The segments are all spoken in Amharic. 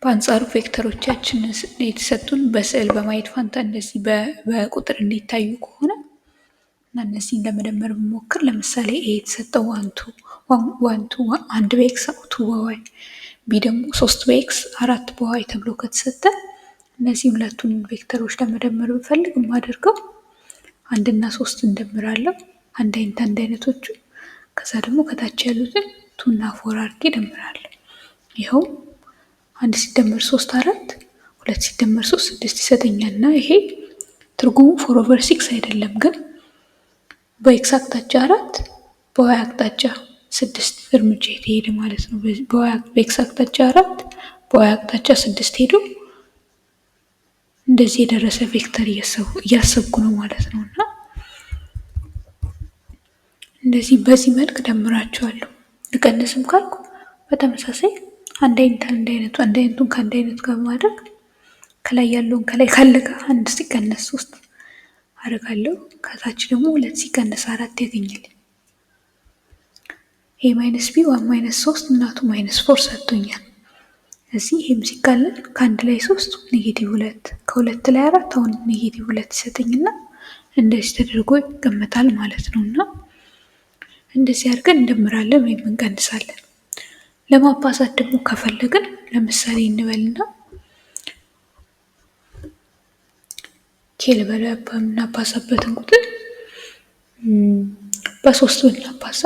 በአንጻሩ ቬክተሮቻችን የተሰጡን በስዕል በማየት ፋንታ እንደዚህ በቁጥር እንዲታዩ ከሆነ እና እነዚህን ለመደመር ብሞክር ለምሳሌ ኤ የተሰጠው ዋንቱ አንድ በኤክስ ቱ በዋይ ቢ ደግሞ 3 በኤክስ 4 በዋይ ተብሎ ከተሰጠ እነዚህ ሁለቱን ቬክተሮች ለመደመር ብፈልግ የማደርገው 1 እና 3 እንደምራለሁ። አንድ አይነቶቹ ከዛ ደግሞ ከታች ያሉትን 2 እና 4 አድርጌ እደምራለሁ። ይኸው 1 ሲደመር 3 4 2 ሲደመር 3 6 ይሰጠኛል እና ይሄ ትርጉሙ 4/6 አይደለም ግን በኤክስ አቅጣጫ 4 በዋይ አቅጣጫ 6 እርምጃ የተሄደ ማለት ነው። በኤክስ አቅጣጫ 4 በዋይ አቅጣጫ 6 ሄዶ እንደዚህ የደረሰ ቬክተር እያሰብኩ ነው ማለት ነው። እና እንደዚህ በዚህ መልክ ደምራቸዋለሁ። ልቀንስም ካልኩ በተመሳሳይ አንድ አይነቱን ከአንድ አይነቱ ጋር በማድረግ ከላይ ያለውን ከላይ ካለ ጋር 1 ሲቀነስ 3 አደርጋለሁ። ከታች ደግሞ 2 ሲቀነስ 4 ያገኛል። ኤ ማይነስ ቢ 1 ማይነስ 3 እና 2 ማይነስ 4 ሰጥቶኛል። እዚህ ይሄም ሲቃለል ከአንድ ላይ 3 ኔጌቲቭ 2 ከሁለት ላይ 4 አሁን ኔጌቲቭ 2 ይሰጠኝና እንደዚህ ተደርጎ ይቀመጣል ማለት ነው። እና እንደዚህ አድርገን እንደምራለን ወይም እንቀንሳለን። ለማባዛት ደግሞ ከፈለግን ለምሳሌ እንበልና ልበላ በምናባዛበትን ቁጥር በ3 ብናባዛ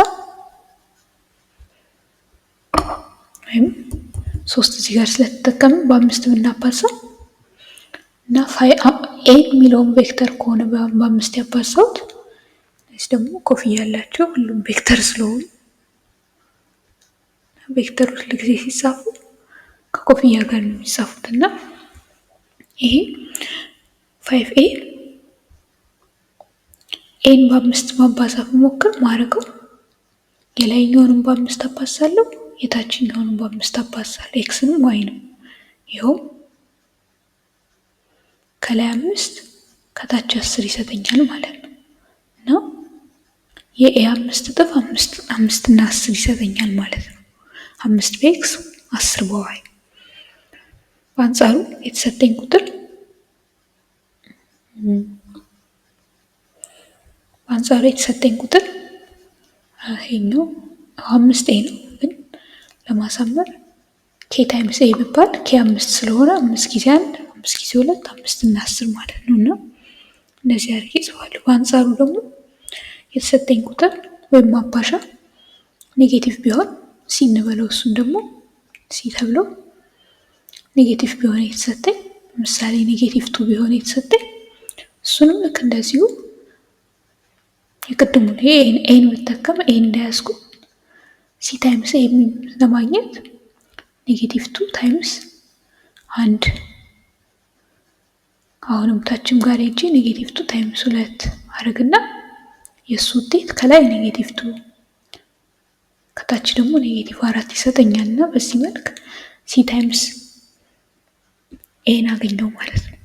ወይም 3 እዚህ ጋር ስለተጠቀምን በ5 ብናባዛ እና ኤ የሚለውን ቬክተር ከሆነ በ5 ያባዛሁት እዚህ ደግሞ ኮፍያ ያላቸው ሁሉም ቬክተር ስለሆኑ ቬክተሮች ለጊዜ ሲጻፉ ከኮፍያ ጋር ነው የሚጻፉት እና ይሄ 5a ኤን በ5 ማባዛት ሞክር ማድረገው የላይኛውንም በ5 አባዛለሁ የታችኛውንም በ5 አባዛለሁ ኤክስንም ዋይንም ይኸው ከላይ 5 ከታች 10 ይሰጠኛል ማለት ነው። እና የኤ 5 እጥፍ 5 እና 10 ይሰጠኛል ማለት ነው። 5 በኤክስ 10 በዋይ በአንጻሩ የተሰጠኝ ቁጥር ይሄኛው 5 ኤ ነው። ግን ለማሳመር ኬ ታይምስ ኤ ቢባል ኬ 5 ስለሆነ 5 ጊዜ 1 5 ጊዜ 2 5 እና 10 ማለት ነው። እና እንደዚህ አድርጌ እጽፋለሁ። በአንጻሩ ደግሞ የተሰጠኝ ቁጥር ወይም ማባሻ ኔጌቲቭ ቢሆን ሲ እንበለው እሱን ደግሞ ሲ ተብሎ ኔጌቲቭ ቢሆን የተሰጠኝ ለምሳሌ ኔጌቲቭ 2 ቢሆን የተሰጠኝ እሱንም ልክ እንደዚሁ የቅድሙ ኤን ብጠቀም ኤን እንዳያዝኩ ሲ ታይምስ ኤ ለማግኘት ኔጌቲቭ 2 ታይምስ 1 አሁንም ታችም ጋር ሄጄ ኔጌቲቭ 2 ታይምስ 2 አድርግና የእሱ ውጤት ከላይ ኔጌቲቭ 2 ከታች ደግሞ ኔጌቲቭ 4 ይሰጠኛል እና በዚህ መልክ ሲ ታይምስ ኤን አገኘው ማለት ነው።